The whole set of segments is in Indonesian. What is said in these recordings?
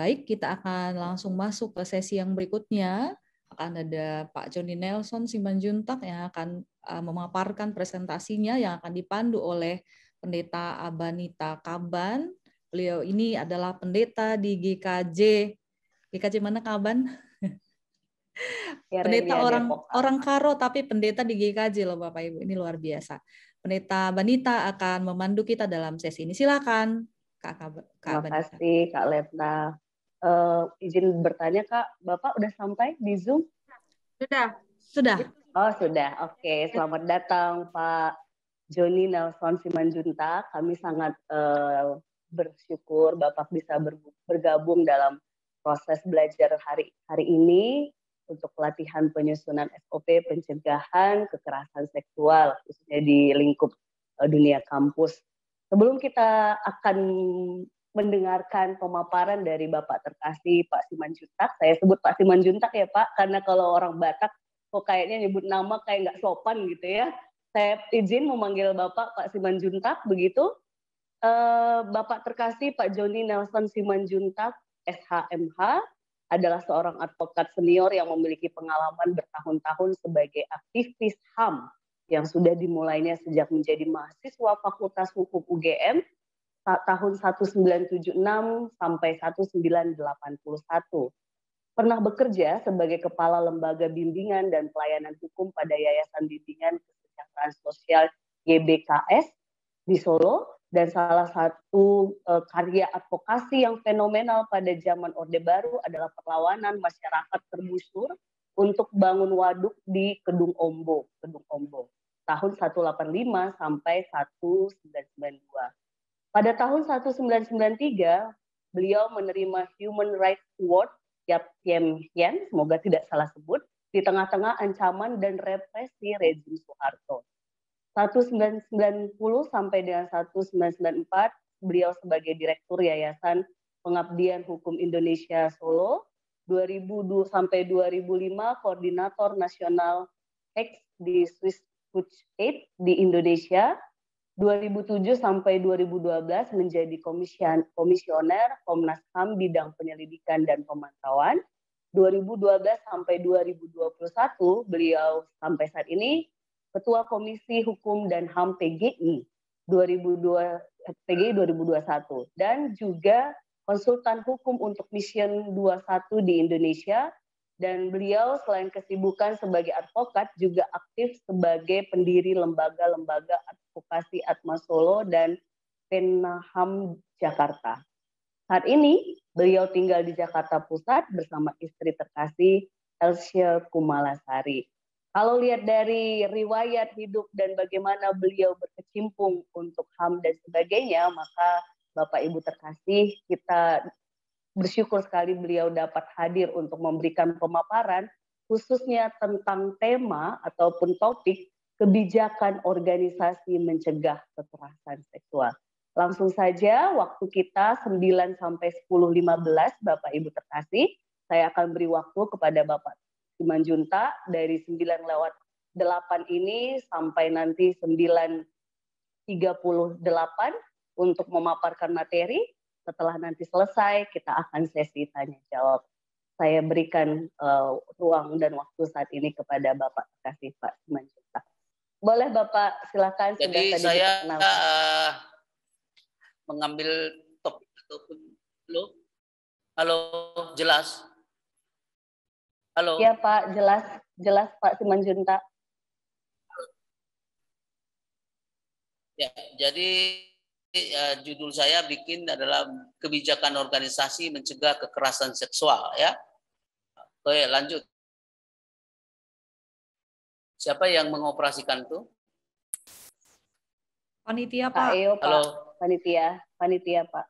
Baik, kita akan langsung masuk ke sesi yang berikutnya. Akan ada Pak Joni Nelson Simanjuntak yang akan memaparkan presentasinya yang akan dipandu oleh Pendeta Abanita Kaban. Beliau ini adalah pendeta di GKJ. GKJ mana Kaban? Pendeta orang Karo tapi pendeta di GKJ loh Bapak Ibu. Ini luar biasa. Pendeta Abanita akan memandu kita dalam sesi ini. Silakan Kak Terima kasih Kak Letna. Izin bertanya Kak, Bapak udah sampai di Zoom? Sudah. Oh sudah, oke. Selamat datang Pak Joni Nelson Simanjuntak. Kami sangat bersyukur Bapak bisa bergabung dalam proses belajar hari ini untuk pelatihan penyusunan SOP pencegahan kekerasan seksual, khususnya di lingkup dunia kampus. Sebelum kita akan mendengarkan pemaparan dari Bapak terkasih Pak Simanjuntak, saya sebut Pak Simanjuntak ya Pak, karena kalau orang Batak kok kayaknya nyebut nama kayak nggak sopan gitu ya. Saya izin memanggil Bapak Pak Simanjuntak, begitu. Bapak terkasih Pak Joni Nelson Simanjuntak, SHMH, adalah seorang advokat senior yang memiliki pengalaman bertahun-tahun sebagai aktivis HAM yang sudah dimulainya sejak menjadi mahasiswa Fakultas Hukum UGM tahun 1976 sampai 1981. Pernah bekerja sebagai Kepala Lembaga Bimbingan dan Pelayanan Hukum pada Yayasan Bimbingan Kesejahteraan Sosial YBKS di Solo, dan salah satu karya advokasi yang fenomenal pada zaman Orde Baru adalah perlawanan masyarakat tergusur untuk bangun waduk di Kedung Ombo tahun 185 sampai 1992. Pada tahun 1993, beliau menerima Human Rights Award Yap Tiem Hien, semoga tidak salah sebut, di tengah-tengah ancaman dan represi rezim Soeharto. 1990 sampai dengan 1994, beliau sebagai Direktur Yayasan Pengabdian Hukum Indonesia Solo, 2002 sampai 2005 Koordinator Nasional X di Swiss Food Aid di Indonesia, 2007 sampai 2012 menjadi komisioner Komnas HAM bidang penyelidikan dan pemantauan. 2012 sampai 2021 beliau sampai saat ini Ketua Komisi Hukum dan HAM PGI 2021 dan juga konsultan hukum untuk Mission 21 di Indonesia. Dan beliau selain kesibukan sebagai advokat juga aktif sebagai pendiri lembaga-lembaga advokasi Atma Solo dan Penham Jakarta. Saat ini beliau tinggal di Jakarta Pusat bersama istri terkasih Elsie Kumalasari. Kalau lihat dari riwayat hidup dan bagaimana beliau berkecimpung untuk HAM dan sebagainya, maka Bapak Ibu terkasih, kita bersyukur sekali beliau dapat hadir untuk memberikan pemaparan khususnya tentang tema ataupun topik kebijakan organisasi mencegah kekerasan seksual. Langsung saja waktu kita 9 sampai 10.15 Bapak Ibu terkasih, saya akan beri waktu kepada Bapak Simanjuntak dari 9:08 ini sampai nanti 9:38 untuk memaparkan materi. Setelah nanti selesai, kita akan sesi tanya jawab. Saya berikan ruang dan waktu saat ini kepada Bapak terkasih Pak Simanjuntak. Boleh Bapak, silakan. Jadi saya mengambil topik ataupun halo, jelas? Halo. Ya Pak, jelas Pak Simanjuntak. Ya, jadi judul saya bikin adalah kebijakan organisasi mencegah kekerasan seksual ya. Oke, lanjut. Siapa yang mengoperasikan itu? Panitia Pak. Pak Eo, Pak. Halo. Panitia Pak.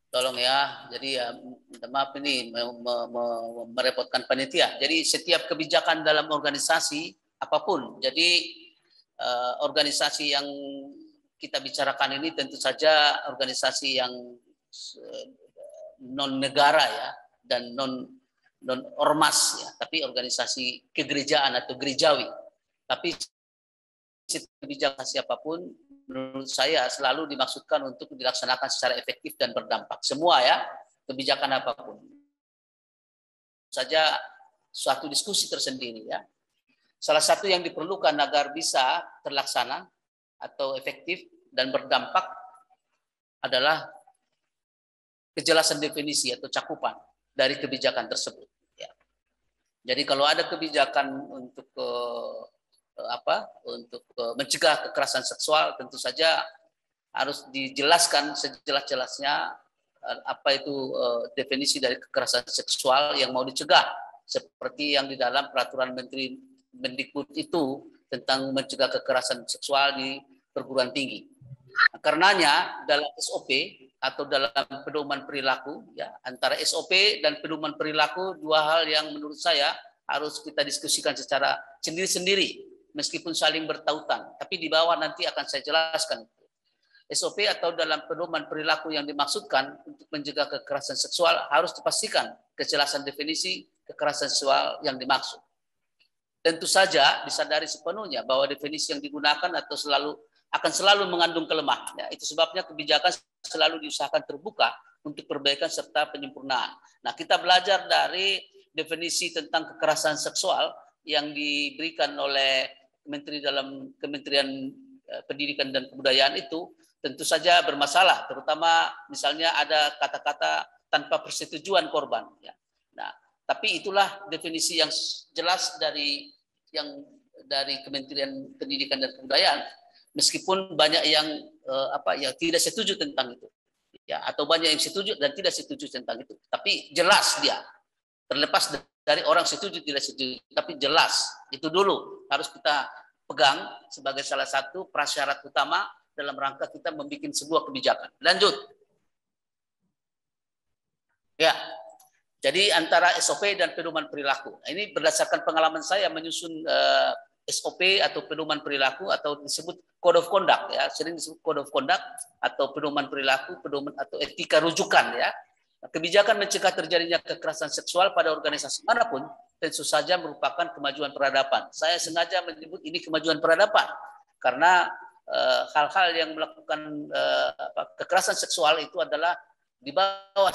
Tolong ya. Jadi ya minta maaf ini merepotkan panitia. Jadi setiap kebijakan dalam organisasi apapun. Jadi organisasi yang kita bicarakan ini tentu saja organisasi yang non negara ya dan non ormas ya, tapi organisasi kegerejaan atau gerejawi. Tapi kebijakan siapapun menurut saya selalu dimaksudkan untuk dilaksanakan secara efektif dan berdampak semua ya. kebijakan apapun. Saja suatu diskusi tersendiri ya. Salah satu yang diperlukan agar bisa terlaksana atau efektif dan berdampak adalah kejelasan definisi atau cakupan dari kebijakan tersebut. Ya. Jadi kalau ada kebijakan untuk mencegah kekerasan seksual, tentu saja harus dijelaskan sejelas-jelasnya apa itu definisi dari kekerasan seksual yang mau dicegah, seperti yang di dalam peraturan Menteri Mendikbud itu tentang mencegah kekerasan seksual di perguruan tinggi. Karenanya dalam SOP atau dalam pedoman perilaku, ya, antara SOP dan pedoman perilaku dua hal yang menurut saya harus kita diskusikan secara sendiri-sendiri meskipun saling bertautan. Tapi di bawah nanti akan saya jelaskan. SOP atau dalam pedoman perilaku yang dimaksudkan untuk mencegah kekerasan seksual harus dipastikan kejelasan definisi kekerasan seksual yang dimaksud. Tentu saja disadari sepenuhnya bahwa definisi yang digunakan atau akan selalu mengandung kelemahan. Ya, itu sebabnya kebijakan selalu diusahakan terbuka untuk perbaikan serta penyempurnaan. Nah, kita belajar dari definisi tentang kekerasan seksual yang diberikan oleh Menteri dalam Kementerian Pendidikan dan Kebudayaan itu tentu saja bermasalah, terutama misalnya ada kata-kata tanpa persetujuan korban. Ya. Nah, tapi itulah definisi yang jelas dari Kementerian Pendidikan dan Kebudayaan, meskipun banyak yang tidak setuju tentang itu, ya, atau banyak yang setuju dan tidak setuju tentang itu. Tapi jelas dia, terlepas dari orang setuju tidak setuju, tapi jelas itu dulu harus kita pegang sebagai salah satu prasyarat utama dalam rangka kita membuat sebuah kebijakan. Lanjut. Ya, jadi antara SOP dan pedoman perilaku. Ini berdasarkan pengalaman saya menyusun SOP atau pedoman perilaku atau disebut Code of Conduct, ya, sering disebut Code of Conduct atau pedoman perilaku, pedoman atau etika rujukan, ya. Kebijakan mencegah terjadinya kekerasan seksual pada organisasi manapun tentu saja merupakan kemajuan peradaban. Saya sengaja menyebut ini kemajuan peradaban karena hal-hal yang melakukan kekerasan seksual itu adalah di bawah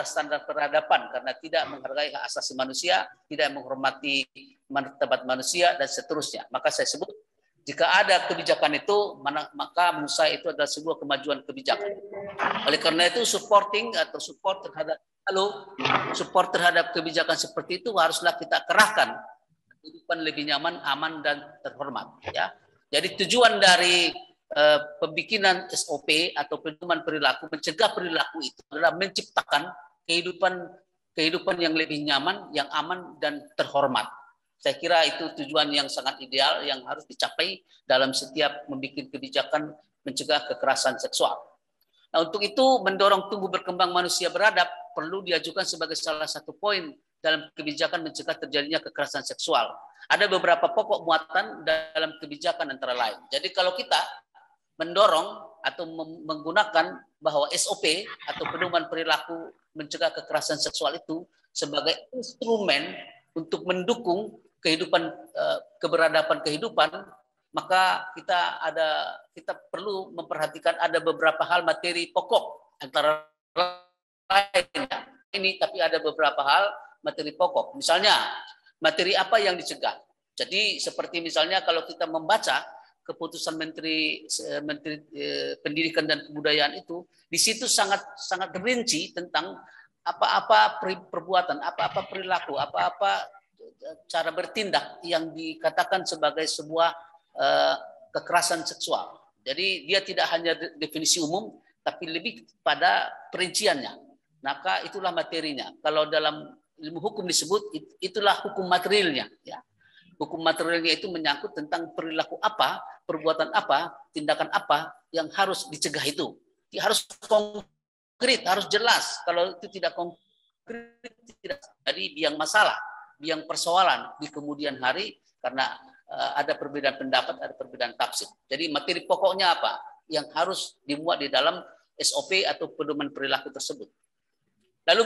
standar peradaban karena tidak menghargai hak asasi manusia, tidak menghormati martabat manusia dan seterusnya. Maka saya sebut jika ada kebijakan itu, maka menurut saya itu adalah sebuah kemajuan kebijakan. Oleh karena itu support terhadap kebijakan seperti itu haruslah kita kerahkan kehidupan lebih nyaman, aman dan terhormat. Ya. Jadi tujuan dari pembikinan SOP atau pedoman perilaku, mencegah perilaku itu adalah menciptakan kehidupan yang lebih nyaman, yang aman dan terhormat. Saya kira itu tujuan yang sangat ideal yang harus dicapai dalam setiap membuat kebijakan mencegah kekerasan seksual. Nah, untuk itu mendorong tumbuh berkembang manusia beradab perlu diajukan sebagai salah satu poin dalam kebijakan mencegah terjadinya kekerasan seksual. Ada beberapa pokok muatan dalam kebijakan antara lain. Jadi kalau kita mendorong atau menggunakan bahwa SOP atau pedoman perilaku mencegah kekerasan seksual itu sebagai instrumen untuk mendukung keberadaban kehidupan, maka kita perlu memperhatikan ada beberapa hal materi pokok antara lain ini, tapi ada beberapa hal materi pokok. Misalnya materi apa yang dicegah. Jadi seperti misalnya kalau kita membaca keputusan Menteri Pendidikan dan Kebudayaan itu, di situ sangat rinci tentang apa-apa perbuatan, apa-apa perilaku, apa-apa cara bertindak yang dikatakan sebagai sebuah kekerasan seksual. Jadi dia tidak hanya definisi umum, tapi lebih pada perinciannya. Maka itulah materinya. Kalau dalam ilmu hukum disebut itulah hukum materialnya. Ya. Hukum materialnya itu menyangkut tentang perilaku apa, perbuatan apa, tindakan apa yang harus dicegah itu. Harus konkret, harus jelas. Kalau itu tidak konkret, tidak jadi biang masalah, biang persoalan di kemudian hari karena ada perbedaan pendapat, ada perbedaan tafsir. Jadi materi pokoknya apa yang harus dimuat di dalam SOP atau pedoman perilaku tersebut. Lalu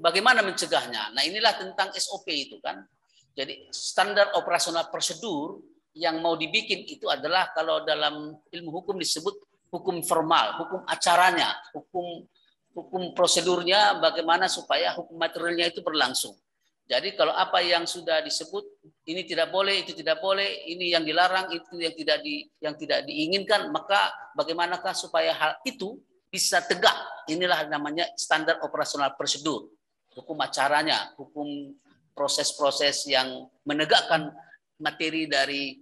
bagaimana mencegahnya? Nah, inilah tentang SOP itu kan. Jadi standar operasional prosedur yang mau dibikin itu adalah kalau dalam ilmu hukum disebut hukum formal, hukum acaranya, hukum hukum prosedurnya bagaimana supaya hukum materialnya itu berlangsung. Jadi kalau apa yang sudah disebut ini tidak boleh, itu tidak boleh, ini yang dilarang, itu yang tidak diinginkan, maka bagaimanakah supaya hal itu bisa tegak? Inilah namanya standar operasional prosedur, hukum acaranya, hukum proses-proses yang menegakkan materi dari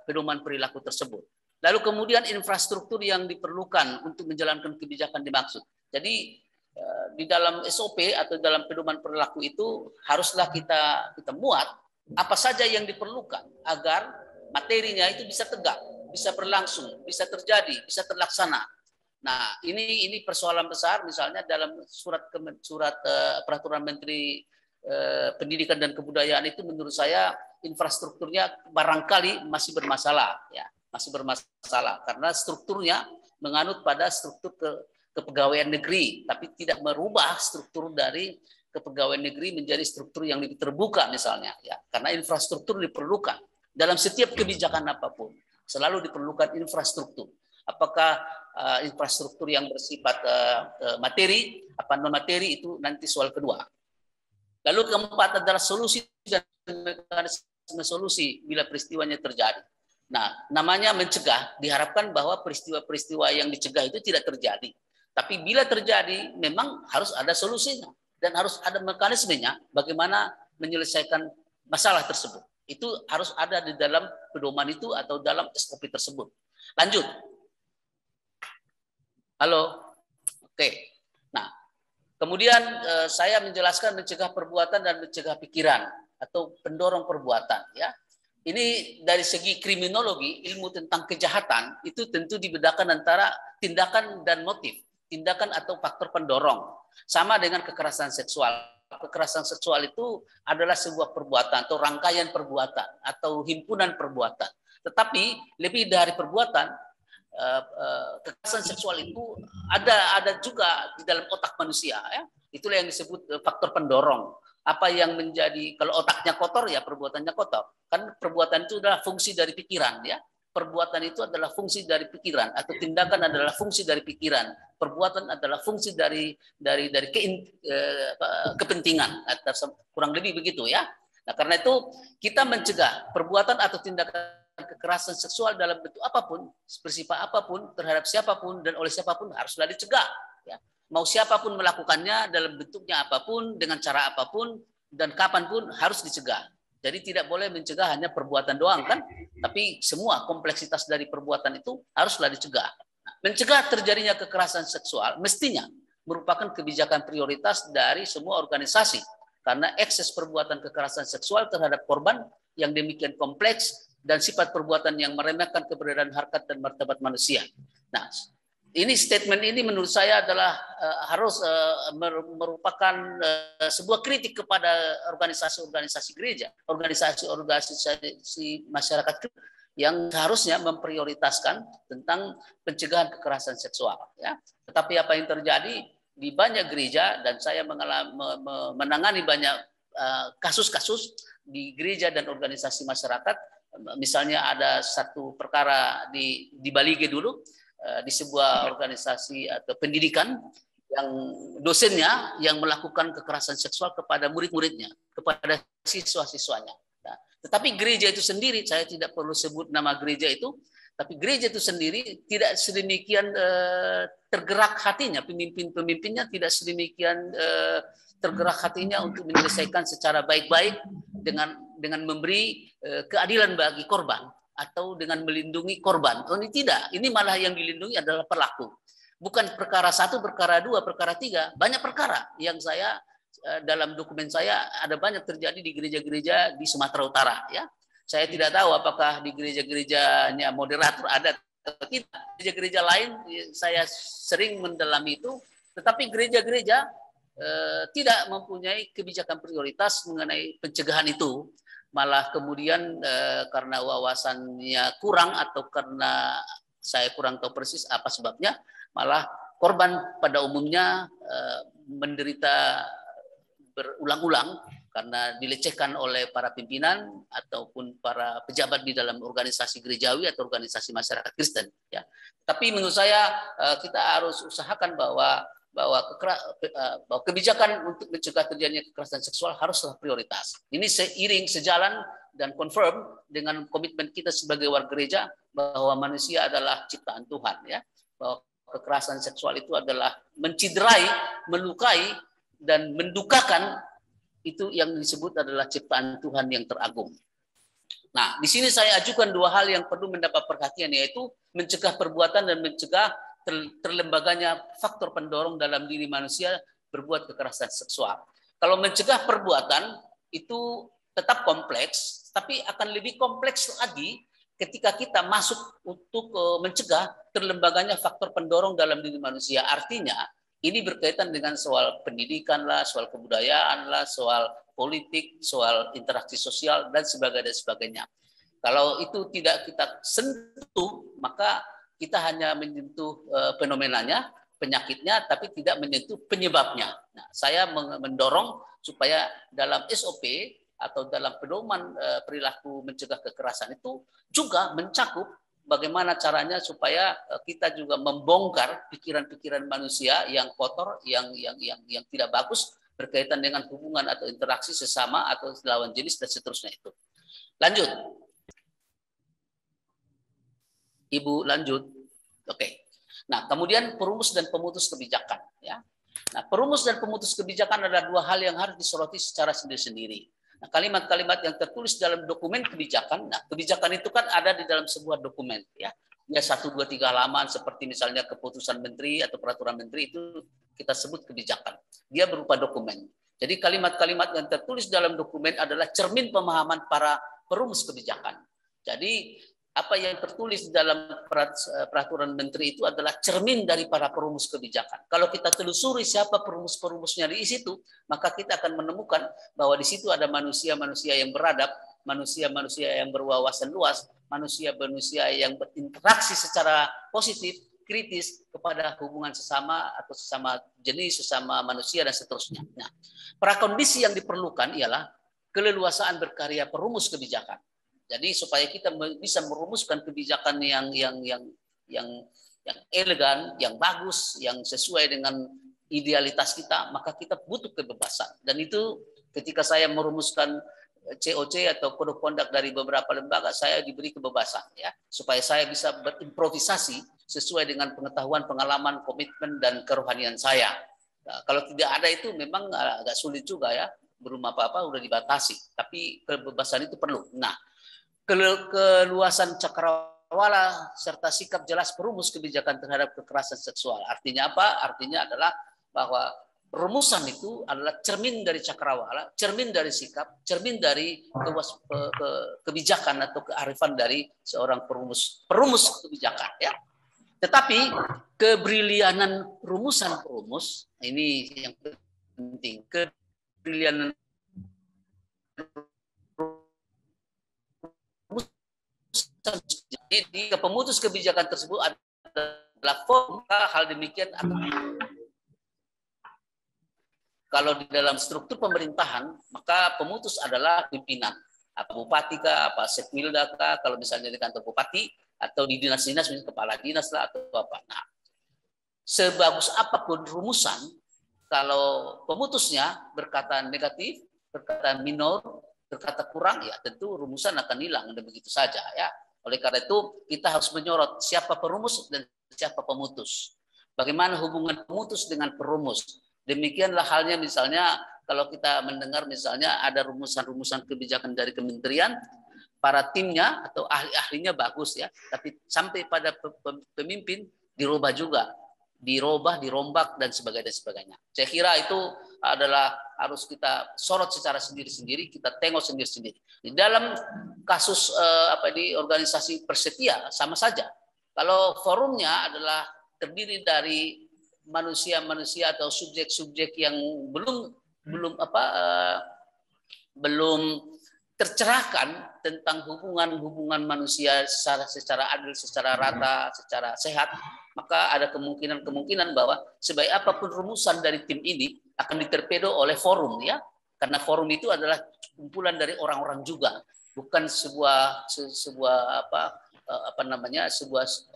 pedoman perilaku tersebut. Lalu kemudian infrastruktur yang diperlukan untuk menjalankan kebijakan dimaksud. Jadi di dalam SOP atau dalam pedoman perilaku itu haruslah kita muat apa saja yang diperlukan agar materinya itu bisa tegak, bisa berlangsung, bisa terjadi, bisa terlaksana. Nah, ini persoalan besar misalnya dalam surat peraturan Menteri Pendidikan dan Kebudayaan itu menurut saya infrastrukturnya barangkali masih bermasalah, ya, masih bermasalah karena strukturnya menganut pada struktur kepegawaian negeri, tapi tidak merubah struktur dari kepegawaian negeri menjadi struktur yang lebih terbuka misalnya, ya, karena infrastruktur diperlukan dalam setiap kebijakan apapun, selalu diperlukan infrastruktur. Apakah infrastruktur yang bersifat materi, apa non materi itu nanti soal kedua. Lalu keempat adalah solusi dan mekanisme solusi bila peristiwanya terjadi. Nah, namanya mencegah, diharapkan bahwa peristiwa-peristiwa yang dicegah itu tidak terjadi. Tapi bila terjadi, memang harus ada solusinya dan harus ada mekanismenya bagaimana menyelesaikan masalah tersebut. Itu harus ada di dalam pedoman itu atau dalam SOP tersebut. Lanjut. Halo. Oke. Nah, kemudian saya menjelaskan mencegah perbuatan dan mencegah pikiran atau pendorong perbuatan. Ya, ini dari segi kriminologi, ilmu tentang kejahatan itu tentu dibedakan antara tindakan dan motif. Tindakan atau faktor pendorong. Sama dengan kekerasan seksual. Kekerasan seksual itu adalah sebuah perbuatan atau rangkaian perbuatan atau himpunan perbuatan. Tetapi lebih dari perbuatan, kekerasan seksual itu ada juga di dalam otak manusia. Ya. Itulah yang disebut faktor pendorong. Apa yang menjadi, kalau otaknya kotor ya perbuatannya kotor. Kan perbuatan itu adalah fungsi dari pikiran, ya. Perbuatan itu adalah fungsi dari pikiran atau tindakan adalah fungsi dari pikiran. Perbuatan adalah fungsi dari kepentingan, kurang lebih begitu ya. Nah, karena itu kita mencegah perbuatan atau tindakan kekerasan seksual dalam bentuk apapun, bersifat apapun, terhadap siapapun dan oleh siapapun haruslah dicegah. Ya. Mau siapapun melakukannya dalam bentuknya apapun, dengan cara apapun dan kapanpun harus dicegah. Jadi tidak boleh mencegah hanya perbuatan doang kan, tapi semua kompleksitas dari perbuatan itu haruslah dicegah. Mencegah terjadinya kekerasan seksual mestinya merupakan kebijakan prioritas dari semua organisasi karena ekses perbuatan kekerasan seksual terhadap korban yang demikian kompleks dan sifat perbuatan yang meremehkan keberadaan harkat dan martabat manusia. Nah, ini statement ini menurut saya adalah harus merupakan sebuah kritik kepada organisasi-organisasi gereja, organisasi masyarakat yang seharusnya memprioritaskan tentang pencegahan kekerasan seksual. Ya. Tetapi apa yang terjadi di banyak gereja dan saya menangani banyak kasus-kasus di gereja dan organisasi masyarakat. Misalnya ada satu perkara di Balige dulu. Di sebuah organisasi atau pendidikan yang dosennya yang melakukan kekerasan seksual kepada murid-muridnya, kepada siswa-siswanya. Nah, tetapi gereja itu sendiri, saya tidak perlu sebut nama gereja itu, tapi gereja itu sendiri tidak sedemikian tergerak hatinya, pemimpin-pemimpinnya tidak sedemikian tergerak hatinya untuk menyelesaikan secara baik-baik dengan memberi keadilan bagi korban. Atau dengan melindungi korban. Oh, ini tidak. Ini malah yang dilindungi adalah pelaku. Bukan perkara 1, perkara 2, perkara 3. Banyak perkara yang saya dalam dokumen saya ada banyak terjadi di gereja-gereja di Sumatera Utara. Ya, saya tidak tahu apakah di gereja-gerejanya moderator ada atau tidak. Gereja-gereja lain saya sering mendalami itu, tetapi gereja-gereja tidak mempunyai kebijakan prioritas mengenai pencegahan itu. Malah kemudian karena wawasannya kurang atau karena saya kurang tahu persis apa sebabnya, malah korban pada umumnya menderita berulang-ulang karena dilecehkan oleh para pimpinan ataupun para pejabat di dalam organisasi gerejawi atau organisasi masyarakat Kristen. Ya. Tapi menurut saya kita harus usahakan bahwa bahwa kebijakan untuk mencegah terjadinya kekerasan seksual haruslah prioritas. Ini seiring, sejalan, dan confirm dengan komitmen kita sebagai warga gereja bahwa manusia adalah ciptaan Tuhan, ya. Bahwa kekerasan seksual itu adalah menciderai, melukai, dan mendukakan, itu yang disebut adalah ciptaan Tuhan yang teragung. Nah, di sini saya ajukan dua hal yang perlu mendapat perhatian, yaitu mencegah perbuatan dan mencegah terlembaganya faktor pendorong dalam diri manusia berbuat kekerasan seksual. Kalau mencegah perbuatan itu tetap kompleks, tapi akan lebih kompleks lagi ketika kita masuk untuk mencegah terlembaganya faktor pendorong dalam diri manusia. Artinya, ini berkaitan dengan soal pendidikan lah, soal kebudayaan lah, soal politik, soal interaksi sosial, dan sebagainya. Kalau itu tidak kita sentuh, maka kita hanya menyentuh fenomenanya, penyakitnya, tapi tidak menyentuh penyebabnya. Nah, saya mendorong supaya dalam SOP atau dalam pedoman perilaku mencegah kekerasan itu juga mencakup bagaimana caranya supaya kita juga membongkar pikiran-pikiran manusia yang kotor, yang tidak bagus berkaitan dengan hubungan atau interaksi sesama atau lawan jenis dan seterusnya itu. Lanjut. Ibu lanjut. Oke. Nah, kemudian perumus dan pemutus kebijakan, ya. Nah, perumus dan pemutus kebijakan adalah dua hal yang harus disoroti secara sendiri-sendiri. Nah, kalimat-kalimat yang tertulis dalam dokumen kebijakan, nah, kebijakan itu kan ada di dalam sebuah dokumen, ya. Ya 1, 2, 3 halaman seperti misalnya keputusan menteri atau peraturan menteri itu kita sebut kebijakan. Dia berupa dokumen. Jadi kalimat-kalimat yang tertulis dalam dokumen adalah cermin pemahaman para perumus kebijakan. Jadi apa yang tertulis dalam peraturan menteri itu adalah cermin dari para perumus kebijakan. Kalau kita telusuri siapa perumus-perumusnya di situ, maka kita akan menemukan bahwa di situ ada manusia-manusia yang beradab, manusia-manusia yang berwawasan luas, manusia-manusia yang berinteraksi secara positif, kritis kepada hubungan sesama atau sesama jenis, sesama manusia, dan seterusnya. Nah, prakondisi yang diperlukan ialah keleluasaan berkarya perumus kebijakan. Jadi supaya kita bisa merumuskan kebijakan yang elegan, yang bagus, yang sesuai dengan idealitas kita, maka kita butuh kebebasan. Dan itu ketika saya merumuskan COC atau Code of Conduct dari beberapa lembaga, saya diberi kebebasan, ya, supaya saya bisa berimprovisasi sesuai dengan pengetahuan, pengalaman, komitmen, dan kerohanian saya. Nah, kalau tidak ada itu memang agak sulit juga, ya, belum apa-apa udah dibatasi. Tapi kebebasan itu perlu. Nah, keluasan cakrawala serta sikap jelas perumus kebijakan terhadap kekerasan seksual. Artinya apa? Artinya adalah bahwa rumusan itu adalah cermin dari cakrawala, cermin dari sikap, cermin dari kebijakan atau kearifan dari seorang perumus kebijakan, ya. Tetapi kebrilianan rumusan perumus, ini yang penting, kebrilianan jadi di pemutus kebijakan tersebut adalah formula hal demikian. Kalau di dalam struktur pemerintahan, maka pemutus adalah pimpinan. Apa bupati kah, apa sekmilda kah, kalau misalnya di kantor bupati, atau di dinas-dinas, misalnya kepala dinas lah, atau apa. Nah, sebagus apapun rumusan, kalau pemutusnya berkata negatif, berkata minor, berkata kurang, ya tentu rumusan akan hilang, dan begitu saja, ya. Oleh karena itu, kita harus menyorot siapa perumus dan siapa pemutus. Bagaimana hubungan pemutus dengan perumus. Demikianlah halnya misalnya kalau kita mendengar misalnya ada rumusan-rumusan kebijakan dari kementerian, para timnya atau ahli-ahlinya bagus, ya, tapi sampai pada pemimpin dirubah juga, dirombak dan sebagainya. Saya kira itu adalah harus kita sorot secara sendiri-sendiri, kita tengok sendiri-sendiri. Di dalam kasus di organisasi Persetia sama saja. Kalau forumnya adalah terdiri dari manusia-manusia atau subjek-subjek yang belum tercerahkan tentang hubungan manusia secara adil, secara rata, secara sehat, maka ada kemungkinan bahwa sebaik apapun rumusan dari tim ini akan diterpedo oleh forum, ya, karena forum itu adalah kumpulan dari orang-orang juga, bukan sebuah sebuah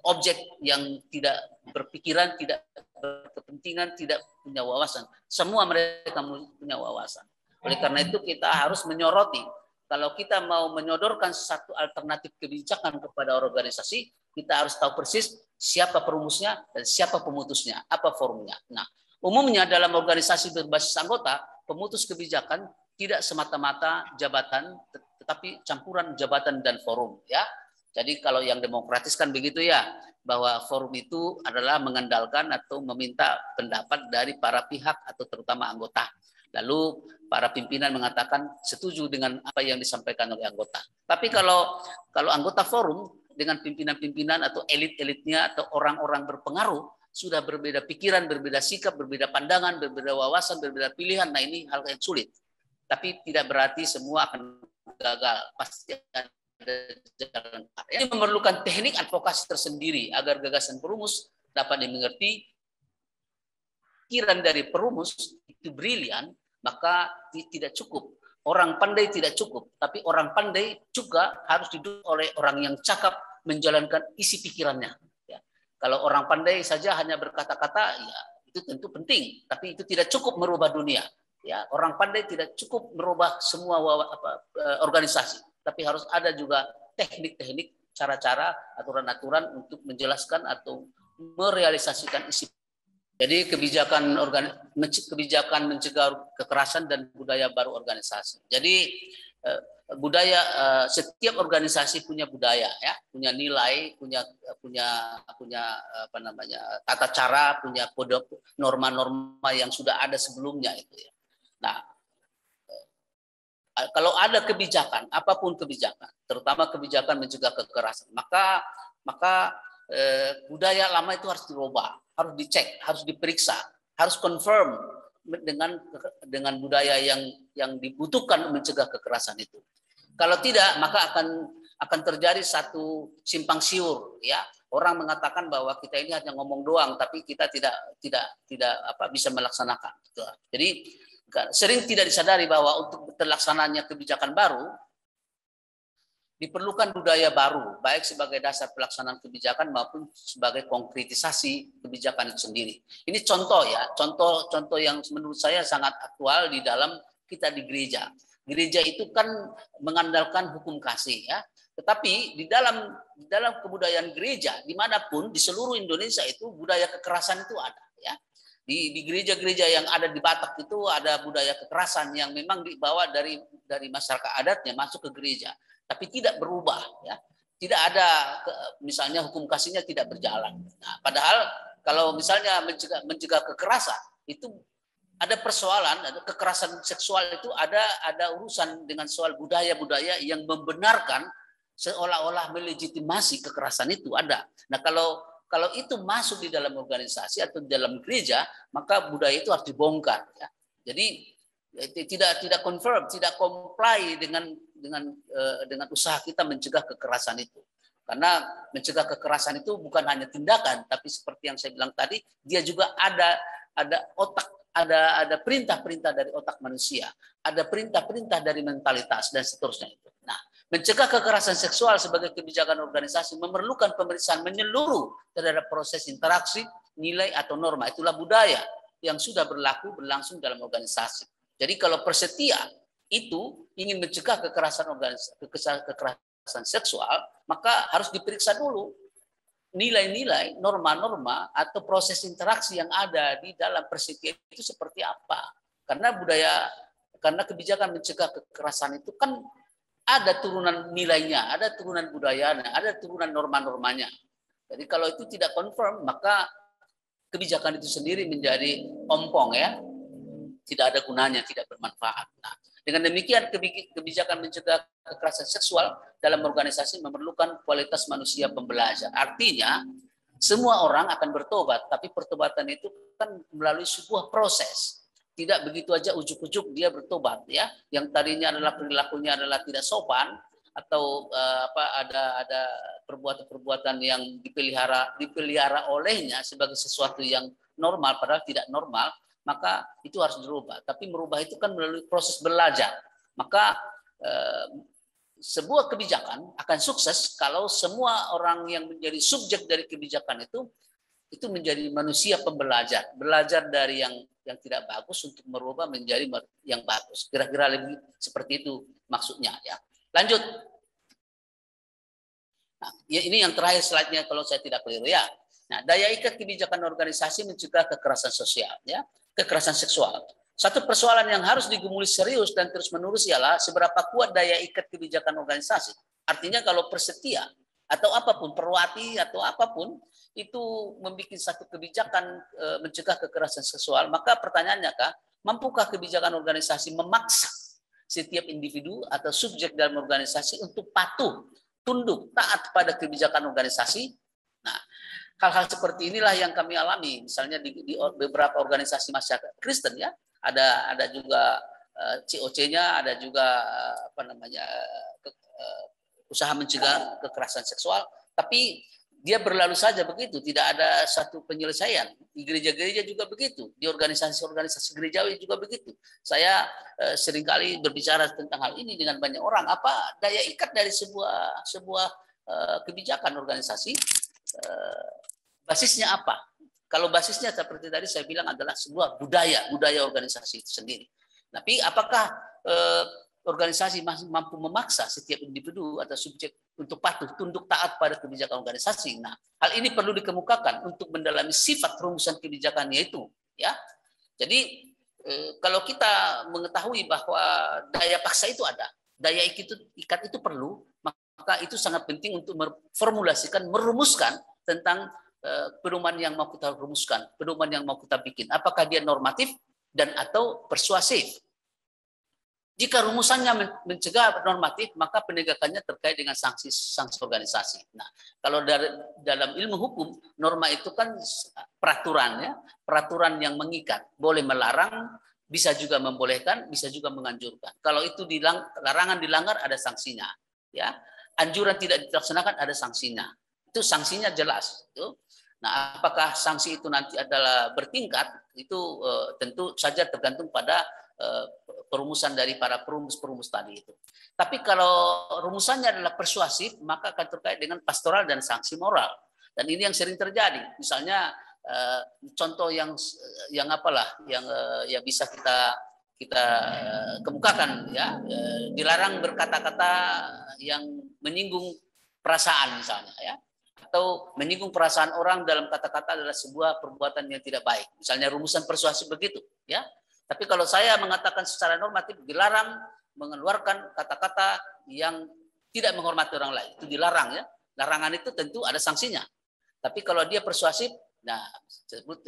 objek yang tidak berpikiran, tidak berkepentingan kepentingan, tidak punya wawasan. Semua mereka punya wawasan. Oleh karena itu kita harus menyoroti. Kalau kita mau menyodorkan satu alternatif kebijakan kepada organisasi, kita harus tahu persis siapa perumusnya dan siapa pemutusnya, apa forumnya. Nah, umumnya dalam organisasi berbasis anggota, pemutus kebijakan tidak semata-mata jabatan, tetapi campuran jabatan dan forum. Ya, jadi kalau yang demokratis kan begitu ya, bahwa forum itu adalah mengandalkan atau meminta pendapat dari para pihak atau terutama anggota. Lalu para pimpinan mengatakan setuju dengan apa yang disampaikan oleh anggota. Tapi kalau anggota forum dengan pimpinan-pimpinan atau elit-elitnya atau orang-orang berpengaruh sudah berbeda pikiran, berbeda sikap, berbeda pandangan, berbeda wawasan, berbeda pilihan. Nah, ini hal yang sulit. Tapi tidak berarti semua akan gagal. Pasti ada jalan. Ini memerlukan teknik advokasi tersendiri agar gagasan perumus dapat dimengerti. Pikiran dari perumus itu brilian, maka tidak cukup. Orang pandai tidak cukup, tapi orang pandai juga harus didukung oleh orang yang cakap menjalankan isi pikirannya. Ya. Kalau orang pandai saja hanya berkata-kata, ya itu tentu penting, tapi itu tidak cukup merubah dunia. Ya, orang pandai tidak cukup merubah semua organisasi, tapi harus ada juga teknik-teknik, cara-cara, aturan-aturan untuk menjelaskan atau merealisasikan isi. Jadi kebijakan mencegah kekerasan dan budaya baru organisasi. Jadi setiap organisasi punya budaya, ya, punya nilai, punya apa namanya, tata cara, punya kode norma-norma yang sudah ada sebelumnya itu ya. Nah, kalau ada kebijakan, apapun kebijakan, terutama kebijakan mencegah kekerasan, maka budaya lama itu harus dirubah, harus dicek, harus diperiksa, harus confirm dengan budaya yang dibutuhkan mencegah kekerasan itu. Kalau tidak, maka akan terjadi satu simpang siur, ya. Orang mengatakan bahwa kita ini hanya ngomong doang, tapi kita tidak bisa melaksanakan. Jadi sering tidak disadari bahwa untuk terlaksananya kebijakan baru diperlukan budaya baru, baik sebagai dasar pelaksanaan kebijakan maupun sebagai konkretisasi kebijakan itu sendiri. Ini contoh ya, contoh yang menurut saya sangat aktual di dalam kita di gereja. Gereja itu kan mengandalkan hukum kasih ya, tetapi di dalam kebudayaan gereja dimanapun di seluruh Indonesia itu budaya kekerasan itu ada ya. Di gereja-gereja yang ada di Batak itu ada budaya kekerasan yang memang dibawa dari masyarakat adatnya masuk ke gereja. Tapi tidak berubah, ya. Tidak ada, misalnya hukum kasihnya tidak berjalan. Nah, padahal kalau misalnya mencegah kekerasan itu ada persoalan, ada kekerasan seksual itu ada urusan dengan soal budaya-budaya yang membenarkan seolah-olah melegitimasi kekerasan itu ada. Nah, kalau itu masuk di dalam organisasi atau di dalam gereja, maka budaya itu harus dibongkar. Ya. Jadi tidak confirm, tidak comply dengan usaha kita mencegah kekerasan itu. Karena mencegah kekerasan itu bukan hanya tindakan, tapi seperti yang saya bilang tadi, dia juga ada otak, ada perintah-perintah dari otak manusia, ada perintah-perintah dari mentalitas dan seterusnya itu. Nah, mencegah kekerasan seksual sebagai kebijakan organisasi memerlukan pemeriksaan menyeluruh terhadap proses interaksi, nilai atau norma. Itulah budaya yang sudah berlangsung dalam organisasi. Jadi kalau persetia itu ingin mencegah kekerasan seksual, maka harus diperiksa dulu nilai-nilai, norma-norma atau proses interaksi yang ada di dalam persetia itu seperti apa. Karena kebijakan mencegah kekerasan itu kan ada turunan nilainya, ada turunan budayanya, ada turunan norma-normanya. Jadi kalau itu tidak confirm, maka kebijakan itu sendiri menjadi ompong ya. Tidak ada gunanya, tidak bermanfaat. Nah, dengan demikian kebijakan mencegah kekerasan seksual dalam organisasi memerlukan kualitas manusia pembelajar. Artinya semua orang akan bertobat, tapi pertobatan itu kan melalui sebuah proses. Tidak begitu aja ujuk-ujuk dia bertobat ya. Yang tadinya adalah perilakunya adalah tidak sopan atau ada perbuatan-perbuatan yang dipelihara olehnya sebagai sesuatu yang normal padahal tidak normal. Maka itu harus dirubah. Tapi merubah itu kan melalui proses belajar. Maka sebuah kebijakan akan sukses kalau semua orang yang menjadi subjek dari kebijakan itu itu menjadi manusia pembelajar, belajar dari yang tidak bagus untuk merubah menjadi yang bagus. Kira-kira lebih seperti itu maksudnya ya. Lanjut. Nah, ya ini yang terakhir slide-nya kalau saya tidak keliru ya. Nah, daya ikat kebijakan organisasi mencegah kekerasan sosial ya, kekerasan seksual. Satu persoalan yang harus digumuli serius dan terus-menerus ialah seberapa kuat daya ikat kebijakan organisasi. Artinya kalau Persetia atau apapun, Perwati atau apapun itu membuat satu kebijakan mencegah kekerasan seksual, maka pertanyaannya mampukah kebijakan organisasi memaksa setiap individu atau subjek dalam organisasi untuk patuh, tunduk, taat pada kebijakan organisasi? Nah, hal-hal seperti inilah yang kami alami, misalnya di beberapa organisasi masyarakat Kristen ya, ada juga COC-nya, ada juga usaha mencegah kekerasan seksual, tapi dia berlalu saja begitu, tidak ada satu penyelesaian. Di gereja-gereja juga begitu, di organisasi-organisasi gerejawi juga begitu. Saya seringkali berbicara tentang hal ini dengan banyak orang. Apa daya ikat dari sebuah kebijakan organisasi? Basisnya apa? Kalau basisnya seperti tadi saya bilang adalah sebuah budaya organisasi itu sendiri. Tapi apakah organisasi mampu memaksa setiap individu atau subjek untuk patuh, tunduk, taat pada kebijakan organisasi? Nah, hal ini perlu dikemukakan untuk mendalami sifat rumusan kebijakannya itu. Ya, jadi kalau kita mengetahui bahwa daya paksa itu ada, daya ikat itu perlu, maka itu sangat penting untuk merumuskan tentang pedoman yang mau kita rumuskan, pedoman yang mau kita bikin. Apakah dia normatif dan atau persuasif? Jika rumusannya mencegah normatif, maka penegakannya terkait dengan sanksi organisasi. Nah, kalau dalam ilmu hukum, norma itu kan peraturan ya, peraturan yang mengikat, boleh melarang, bisa juga membolehkan, bisa juga menganjurkan. Kalau itu larangan dilanggar ada sanksinya, ya. Anjuran tidak dilaksanakan ada sanksinya. Itu sanksinya jelas. Nah, apakah sanksi itu nanti adalah bertingkat? Itu tentu saja tergantung pada perumusan dari para perumus tadi itu. Tapi kalau rumusannya adalah persuasif, maka akan terkait dengan pastoral dan sanksi moral. Dan ini yang sering terjadi. Misalnya contoh yang bisa kita kemukakan ya, dilarang berkata-kata yang menyinggung perasaan misalnya ya, atau menyinggung perasaan orang dalam kata-kata adalah sebuah perbuatan yang tidak baik. Misalnya rumusan persuasif begitu ya. Tapi kalau saya mengatakan secara normatif dilarang mengeluarkan kata-kata yang tidak menghormati orang lain, itu dilarang ya. Larangan itu tentu ada sanksinya. Tapi kalau dia persuasif, nah sebut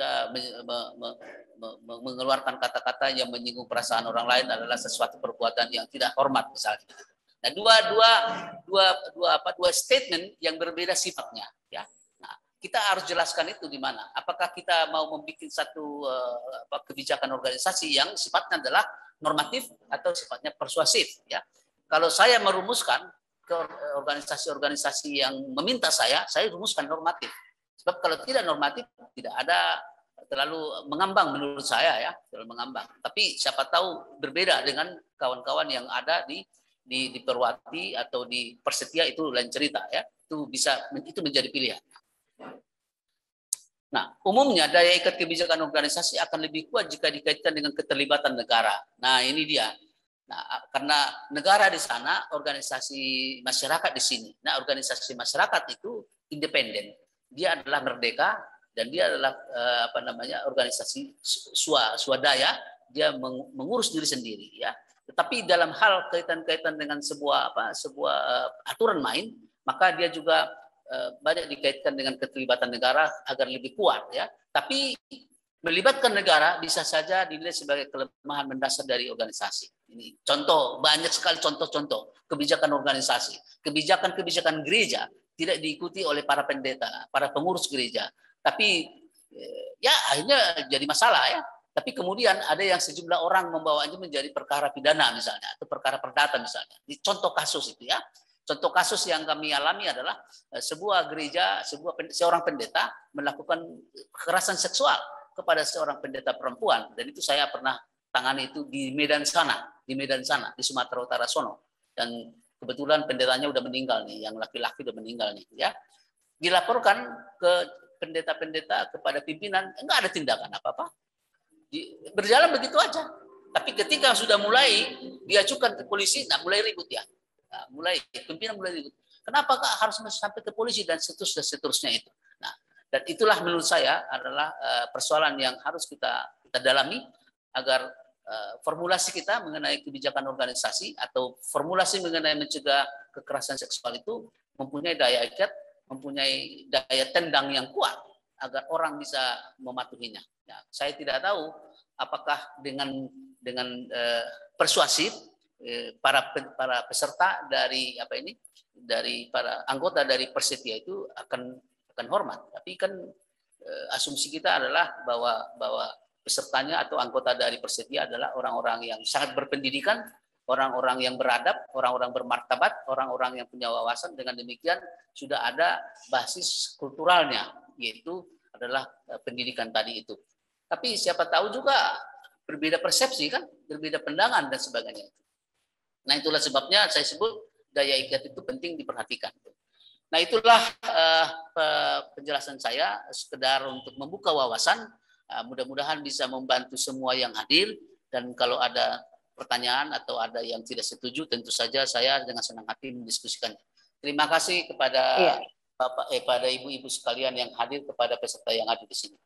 mengeluarkan kata-kata yang menyinggung perasaan orang lain adalah sesuatu perbuatan yang tidak hormat misalnya. Nah, dua statement yang berbeda sifatnya ya. Kita harus jelaskan itu di mana. Apakah kita mau membuat satu kebijakan organisasi yang sifatnya adalah normatif atau sifatnya persuasif ya. Kalau saya merumuskan ke organisasi-organisasi yang meminta saya rumuskan normatif. Sebab kalau tidak normatif tidak ada, terlalu mengambang menurut saya ya, terlalu mengambang. Tapi siapa tahu berbeda dengan kawan-kawan yang ada di Perwati atau di Persetia, itu lain cerita ya. Itu menjadi pilihan. Nah, umumnya daya ikat kebijakan organisasi akan lebih kuat jika dikaitkan dengan keterlibatan negara. Nah, ini dia. Nah, karena negara di sana, organisasi masyarakat di sini. Nah, organisasi masyarakat itu independen. Dia adalah merdeka dan dia adalah organisasi swadaya. Dia mengurus diri sendiri ya. Tetapi dalam hal kaitan-kaitan dengan sebuah aturan main, maka dia juga banyak dikaitkan dengan keterlibatan negara agar lebih kuat ya. Tapi melibatkan negara bisa saja dinilai sebagai kelemahan mendasar dari organisasi. Ini contoh, banyak sekali contoh-contoh kebijakan organisasi, kebijakan gereja tidak diikuti oleh para pendeta, para pengurus gereja. Tapi ya akhirnya jadi masalah ya. Tapi kemudian ada yang sejumlah orang membawanya menjadi perkara pidana misalnya, atau perkara perdata misalnya. Di contoh kasus itu ya. Contoh kasus yang kami alami adalah sebuah gereja, seorang pendeta melakukan kekerasan seksual kepada seorang pendeta perempuan, dan itu saya pernah tangani itu di Medan sana, di Sumatera Utara sono. Dan kebetulan pendetanya udah meninggal nih, yang laki-laki udah meninggal nih ya. Dilaporkan ke pendeta-pendeta kepada pimpinan, enggak ada tindakan apa-apa. Berjalan begitu aja. Tapi ketika sudah mulai diajukan ke polisi, nah mulai ribut ya. Nah, pimpinan mulai ribut. Kenapa Kak harus sampai ke polisi dan seterusnya itu. Nah, dan itulah menurut saya adalah persoalan yang harus kita dalami agar formulasi kita mengenai kebijakan organisasi atau formulasi mengenai mencegah kekerasan seksual itu mempunyai daya ikat, mempunyai daya tendang yang kuat agar orang bisa mematuhinya. Ya, saya tidak tahu apakah dengan persuasif para peserta dari dari para anggota dari Persetia itu akan hormat. Tapi kan asumsi kita adalah bahwa pesertanya atau anggota dari Persetia adalah orang-orang yang sangat berpendidikan, orang-orang yang beradab, orang-orang bermartabat, orang-orang yang punya wawasan. Dengan demikian sudah ada basis kulturalnya, yaitu adalah pendidikan tadi itu. Tapi siapa tahu juga berbeda persepsi kan, berbeda pandangan dan sebagainya. Nah itulah sebabnya saya sebut daya ikat itu penting diperhatikan. Nah itulah penjelasan saya sekedar untuk membuka wawasan. Mudah-mudahan bisa membantu semua yang hadir, dan kalau ada pertanyaan atau ada yang tidak setuju tentu saja saya dengan senang hati mendiskusikannya. Terima kasih kepada pada ibu-ibu sekalian yang hadir, kepada peserta yang hadir di sini.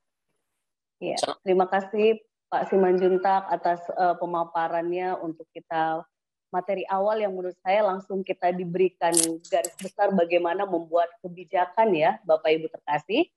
Ya, terima kasih Pak Simanjuntak atas pemaparannya untuk kita materi awal yang menurut saya langsung kita diberikan garis besar bagaimana membuat kebijakan ya Bapak Ibu terkasih.